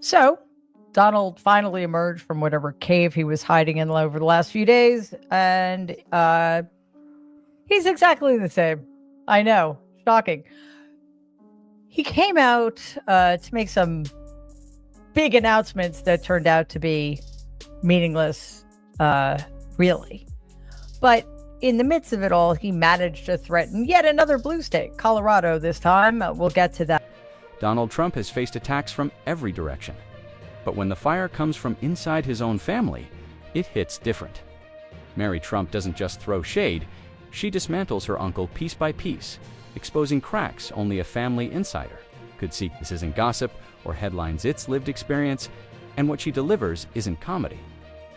So, Donald finally emerged from whatever cave he was hiding in over the last few days, and he's exactly the same. I know, shocking. He came out to make some big announcements that turned out to be meaningless, really. But in the midst of it all, he managed to threaten yet another blue state, Colorado this time. We'll get to that. Donald Trump has faced attacks from every direction. But when the fire comes from inside his own family, it hits different. Mary Trump doesn't just throw shade, she dismantles her uncle piece by piece, exposing cracks only a family insider could see. This isn't gossip or headlines, it's lived experience, and what she delivers isn't comedy.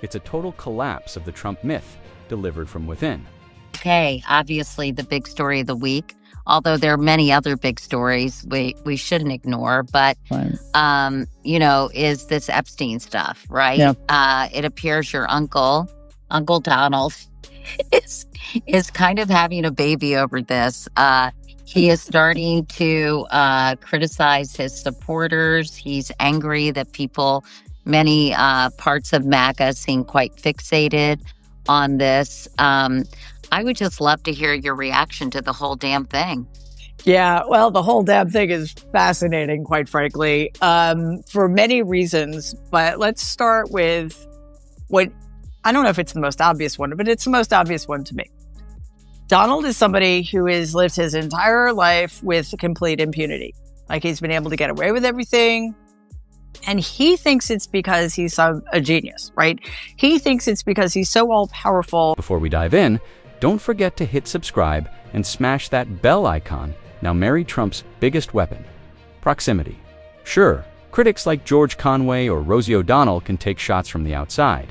It's a total collapse of the Trump myth, delivered from within. Okay, obviously the big story of the week, although there are many other big stories we shouldn't ignore, but, is this Epstein stuff, right? Yeah. It appears your Uncle Donald, is kind of having a baby over this. He is starting to criticize his supporters. He's angry that many parts of MAGA seem quite fixated on this. I would just love to hear your reaction to the whole damn thing. Yeah, well, the whole damn thing is fascinating, quite frankly, for many reasons. But let's start with what, I don't know if it's the most obvious one, but it's the most obvious one to me. Donald is somebody who has lived his entire life with complete impunity. Like, he's been able to get away with everything. And he thinks it's because he's a genius, right? He thinks it's because he's so all-powerful. Before we dive in, don't forget to hit subscribe and smash that bell icon. Now, Mary Trump's biggest weapon: proximity. Sure, critics like George Conway or Rosie O'Donnell can take shots from the outside.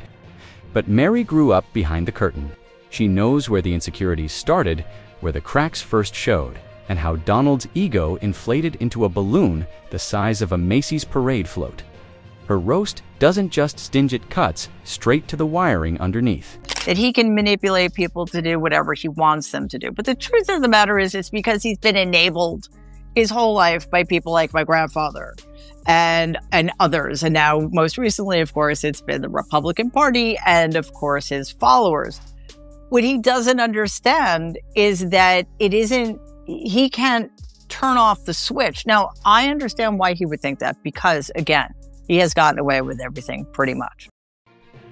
But Mary grew up behind the curtain. She knows where the insecurities started, where the cracks first showed, and how Donald's ego inflated into a balloon the size of a Macy's parade float. Her roast doesn't just stinge at cuts, straight to the wiring underneath. That he can manipulate people to do whatever he wants them to do. But the truth of the matter is, it's because he's been enabled his whole life by people like my grandfather and others. And now, most recently, of course, it's been the Republican Party and, of course, his followers. What he doesn't understand is that he can't turn off the switch. Now, I understand why he would think that, because, again, he has gotten away with everything pretty much.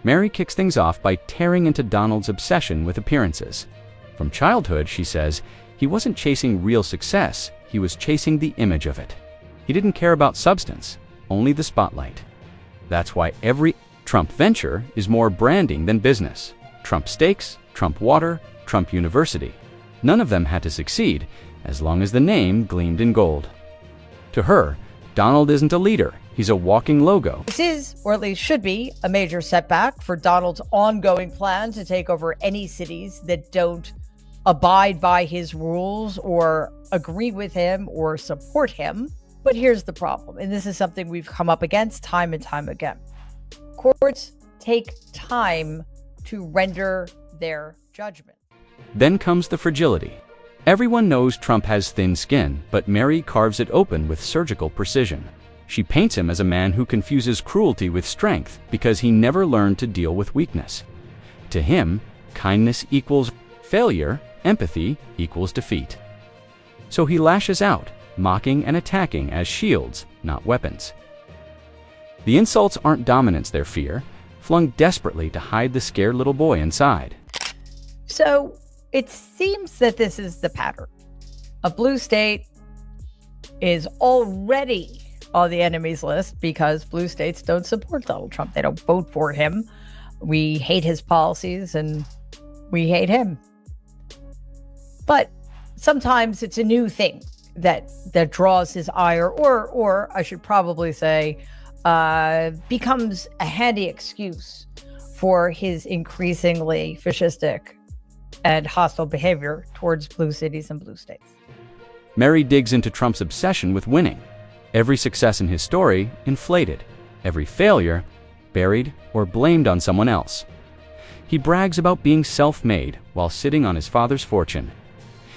Mary kicks things off by tearing into Donald's obsession with appearances. From childhood, she says, he wasn't chasing real success, he was chasing the image of it. He didn't care about substance, only the spotlight. That's why every Trump venture is more branding than business. Trump Steaks, Trump Water, Trump University. None of them had to succeed, as long as the name gleamed in gold. To her, Donald isn't a leader, he's a walking logo. This is, or at least should be, a major setback for Donald's ongoing plan to take over any cities that don't abide by his rules or agree with him or support him. But here's the problem, and this is something we've come up against time and time again. Courts take time to render their judgment. Then comes the fragility. Everyone knows Trump has thin skin, but Mary carves it open with surgical precision. She paints him as a man who confuses cruelty with strength because he never learned to deal with weakness. To him, kindness equals failure, empathy equals defeat. So he lashes out, mocking and attacking as shields, not weapons. The insults aren't dominance, they're fear, flung desperately to hide the scared little boy inside. So it seems that this is the pattern. A blue state is already on the enemy's list because blue states don't support Donald Trump. They don't vote for him. We hate his policies and we hate him. But sometimes it's a new thing that draws his ire, or I should probably say, becomes a handy excuse for his increasingly fascistic and hostile behavior towards blue cities and blue states. Mary digs into Trump's obsession with winning. Every success in his story inflated, every failure buried or blamed on someone else. He brags about being self-made while sitting on his father's fortune.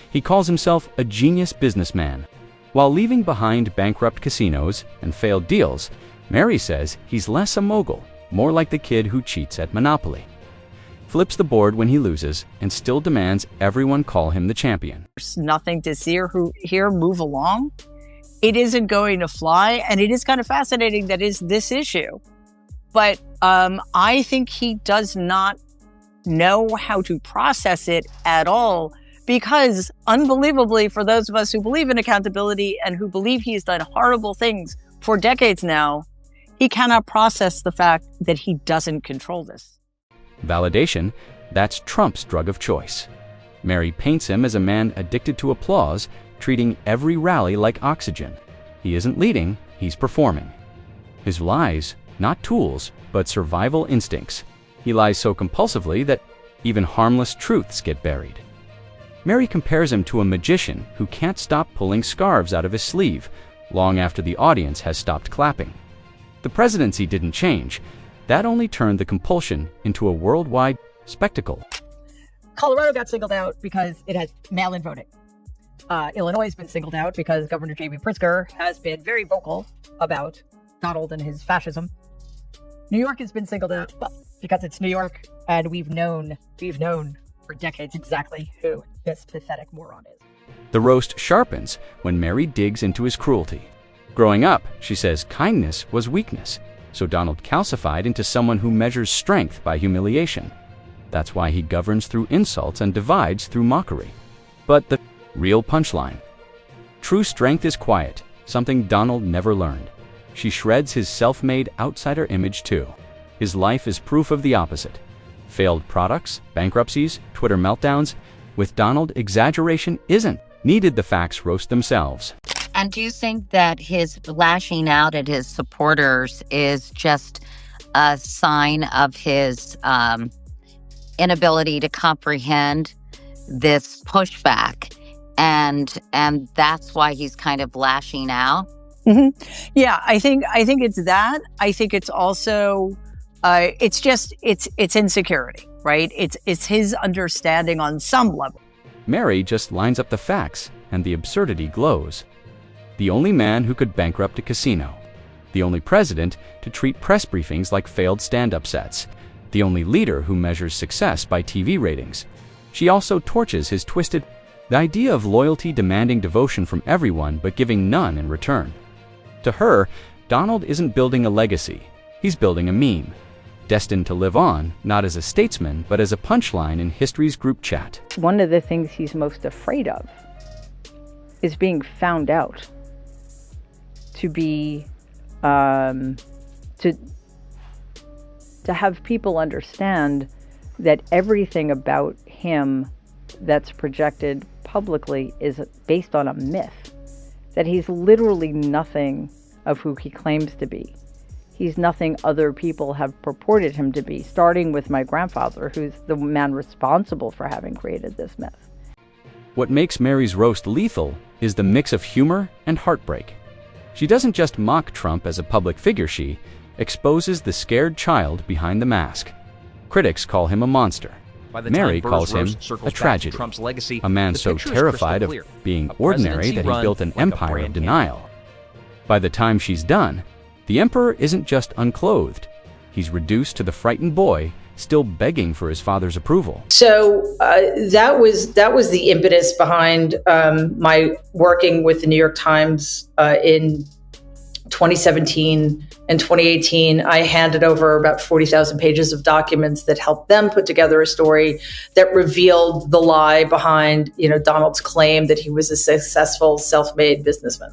He calls himself a genius businessman. While leaving behind bankrupt casinos and failed deals, Mary says he's less a mogul, more like the kid who cheats at Monopoly. Flips the board when he loses and still demands everyone call him the champion. There's nothing to see or hear, move along. It isn't going to fly, and it is kind of fascinating that is this issue. But I think he does not know how to process it at all, because unbelievably, for those of us who believe in accountability and who believe he's done horrible things for decades now, he cannot process the fact that he doesn't control this. Validation, that's Trump's drug of choice. Mary paints him as a man addicted to applause, treating every rally like oxygen. He isn't leading, he's performing. His lies, not tools, but survival instincts. He lies so compulsively that even harmless truths get buried. Mary compares him to a magician who can't stop pulling scarves out of his sleeve long after the audience has stopped clapping. The presidency didn't change. That only turned the compulsion into a worldwide spectacle. Colorado got singled out because it has mail-in voting. Illinois has been singled out because Governor J.B. Pritzker has been very vocal about Donald and his fascism. New York has been singled out, well, because it's New York, and we've known for decades exactly who this pathetic moron is. The roast sharpens when Mary digs into his cruelty. Growing up, she says kindness was weakness, so Donald calcified into someone who measures strength by humiliation. That's why he governs through insults and divides through mockery. But the real punchline: true strength is quiet, something Donald never learned. She shreds his self-made outsider image too. His life is proof of the opposite. Failed products, bankruptcies, Twitter meltdowns. With Donald, exaggeration isn't needed. The facts roast themselves. And do you think that his lashing out at his supporters is just a sign of his inability to comprehend this pushback, and that's why he's kind of lashing out? Mm-hmm. Yeah, I think it's that. I think it's also it's insecurity, right? It's his understanding on some level. Mary just lines up the facts, and the absurdity glows. The only man who could bankrupt a casino. The only president to treat press briefings like failed stand-up sets. The only leader who measures success by TV ratings. She also torches his twisted the idea of loyalty demanding devotion from everyone but giving none in return. To her, Donald isn't building a legacy. He's building a meme, destined to live on, not as a statesman, but as a punchline in history's group chat. One of the things he's most afraid of is being found out. To be, to have people understand that everything about him that's projected publicly is based on a myth. That he's literally nothing of who he claims to be. He's nothing other people have purported him to be, starting with my grandfather, who's the man responsible for having created this myth. What makes Mary's roast lethal is the mix of humor and heartbreak. She doesn't just mock Trump as a public figure, she exposes the scared child behind the mask. Critics call him a monster. Mary calls him a tragedy, legacy, a man so terrified of being ordinary that he built an empire of denial. By the time she's done, the emperor isn't just unclothed. He's reduced to the frightened boy, still begging for his father's approval. So that was the impetus behind my working with the New York Times in 2017 and 2018. I handed over about 40,000 pages of documents that helped them put together a story that revealed the lie behind, Donald's claim that he was a successful self-made businessman.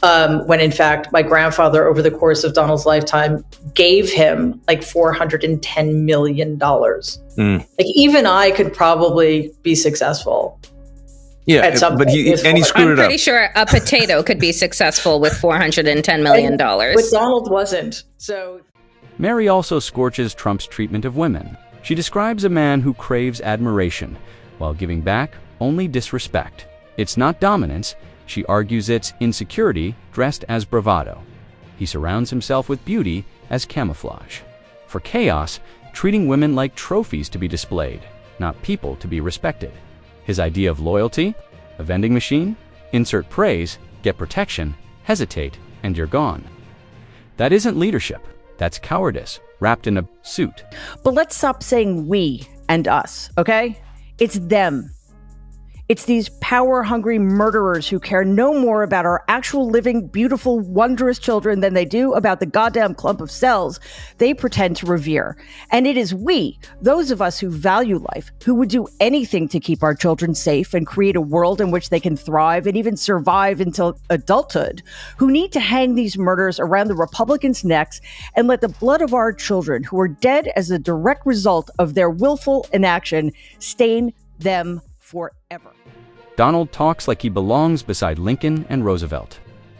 When in fact, my grandfather, over the course of Donald's lifetime, gave him like $410 million. Like even I could probably be successful. Yeah, but he screwed it up. I'm pretty sure a potato could be successful with $410 million. But Donald wasn't. So Mary also scorches Trump's treatment of women. She describes a man who craves admiration while giving back only disrespect. It's not dominance. She argues it's insecurity dressed as bravado. He surrounds himself with beauty as camouflage. For chaos, treating women like trophies to be displayed, not people to be respected. His idea of loyalty, a vending machine, insert praise, get protection, hesitate, and you're gone. That isn't leadership. That's cowardice, wrapped in a suit. But let's stop saying we and us, okay? It's them. It's these power-hungry murderers who care no more about our actual living, beautiful, wondrous children than they do about the goddamn clump of cells they pretend to revere. And it is we, those of us who value life, who would do anything to keep our children safe and create a world in which they can thrive and even survive until adulthood, who need to hang these murders around the Republicans' necks and let the blood of our children, who are dead as a direct result of their willful inaction, stain them forever. Donald talks like he belongs beside Lincoln and Roosevelt.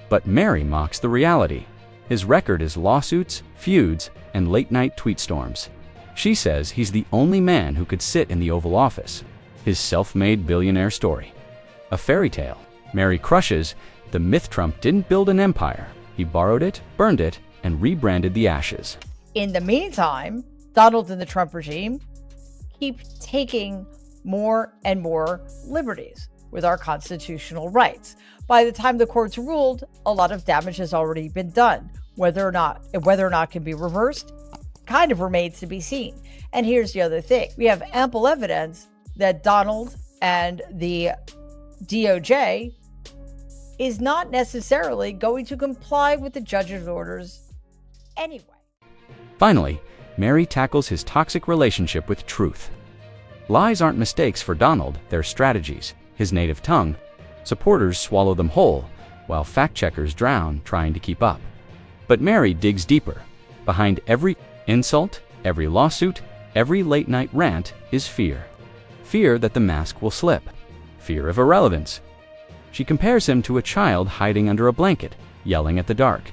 But Mary mocks the reality. His record is lawsuits, feuds, and late-night tweet storms. She says he's the only man who could sit in the Oval Office. His self-made billionaire story. A fairy tale. Mary crushes the myth Trump didn't build an empire. He borrowed it, burned it, and rebranded the ashes. In the meantime, Donald and the Trump regime keep taking more and more liberties with our constitutional rights. By the time the courts ruled, a lot of damage has already been done. Whether or not it can be reversed kind of remains to be seen. And here's the other thing. We have ample evidence that Donald and the DOJ is not necessarily going to comply with the judge's orders anyway. Finally, Mary tackles his toxic relationship with truth. Lies aren't mistakes for Donald, they're strategies. His native tongue. Supporters swallow them whole, while fact-checkers drown trying to keep up. But Mary digs deeper. Behind every insult, every lawsuit, every late-night rant is fear. Fear that the mask will slip. Fear of irrelevance. She compares him to a child hiding under a blanket, yelling at the dark.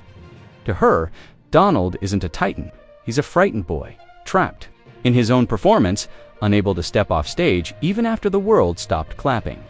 To her, Donald isn't a titan. He's a frightened boy, trapped in his own performance, unable to step off stage even after the world stopped clapping.